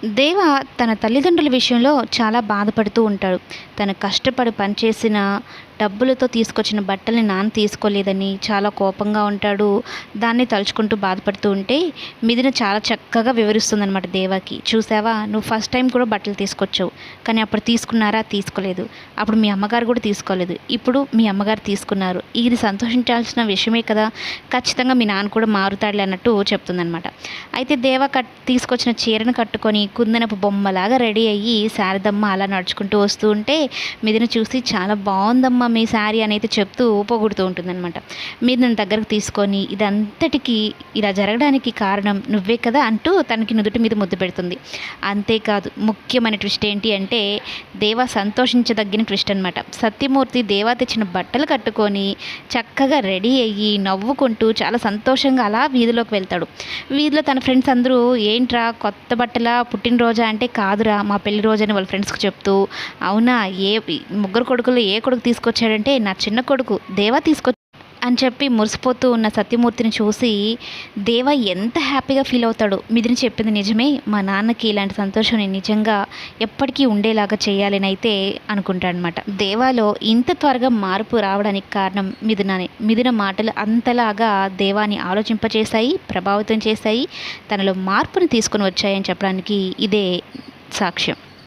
దేవ తన తల్లిదండ్రుల విషయంలో చాలా బాధపడుతూ ఉంటాడు. తను కష్టపడి పనిచేసిన డబ్బులతో తీసుకొచ్చిన బట్టల్ని నాన్న తీసుకోలేదని చాలా కోపంగా ఉంటాడు. దాన్ని తలుచుకుంటూ బాధపడుతూ ఉంటే మిథున చాలా చక్కగా వివరిస్తుందనమాట దేవాకి. చూసావా, నువ్వు ఫస్ట్ టైం కూడా బట్టలు తీసుకొచ్చావు, కానీ అప్పుడు తీసుకున్నారా? తీసుకోలేదు. అప్పుడు మీ అమ్మగారు కూడా తీసుకోలేదు, ఇప్పుడు మీ అమ్మగారు తీసుకున్నారు. ఇది సంతోషించాల్సిన విషయమే కదా, ఖచ్చితంగా మీ నాన్న కూడా మారుతాడులే అన్నట్టు చెప్తుందనమాట. అయితే దేవ తీసుకొచ్చిన చీరను కట్టుకొని కుందనపు బొమ్మలాగా రెడీ అయ్యి శారదమ్మ అలా నడుచుకుంటూ వస్తూ ఉంటే మిథున చూసి చాలా బాగుందమ్మా మీ శారీ అనేది చెప్తూ పొగుడుతూ ఉంటుందన్నమాట. మిథున దగ్గరకు తీసుకొని ఇదంతటికీ ఇలా జరగడానికి కారణం నువ్వే కదా అంటూ తనకి నుదుటి మీద ముద్దు పెడుతుంది. అంతేకాదు, ముఖ్యమైన ట్విస్ట్ ఏంటి అంటే దేవ సంతోషించదగిన ట్విస్ట్ అనమాట. సత్యమూర్తి దేవా తెచ్చిన బట్టలు కట్టుకొని చక్కగా రెడీ అయ్యి నవ్వుకుంటూ చాలా సంతోషంగా అలా వీధిలోకి వెళ్తాడు. వీధిలో తన ఫ్రెండ్స్ అందరూ ఏంట్రా కొత్త బట్టల పుట్టినరోజా అంటే కాదురా మా పెళ్లి రోజు అని వాళ్ళ ఫ్రెండ్స్కి చెప్తూ, అవునా ఏ ముగ్గురు కొడుకులు ఏ కొడుకు తీసుకొచ్చాడంటే నా చిన్న కొడుకు దేవా అని చెప్పి మురిసిపోతూ ఉన్న సత్యమూర్తిని చూసి దేవ ఎంత హ్యాపీగా ఫీల్ అవుతాడు. మిథున చెప్పింది నిజమే, మా నాన్నకి ఇలాంటి సంతోషం నేను నిజంగా ఎప్పటికీ ఉండేలాగా చేయాలని అయితే అనుకుంటాడనమాట. దేవాలో ఇంత త్వరగా మార్పు రావడానికి కారణం మిథుననే. మిథున మాటలు అంతలాగా దేవాని ఆలోచింపచేశాయి, ప్రభావితం చేశాయి, తనలో మార్పుని తీసుకొని వచ్చాయని చెప్పడానికి ఇదే సాక్ష్యం.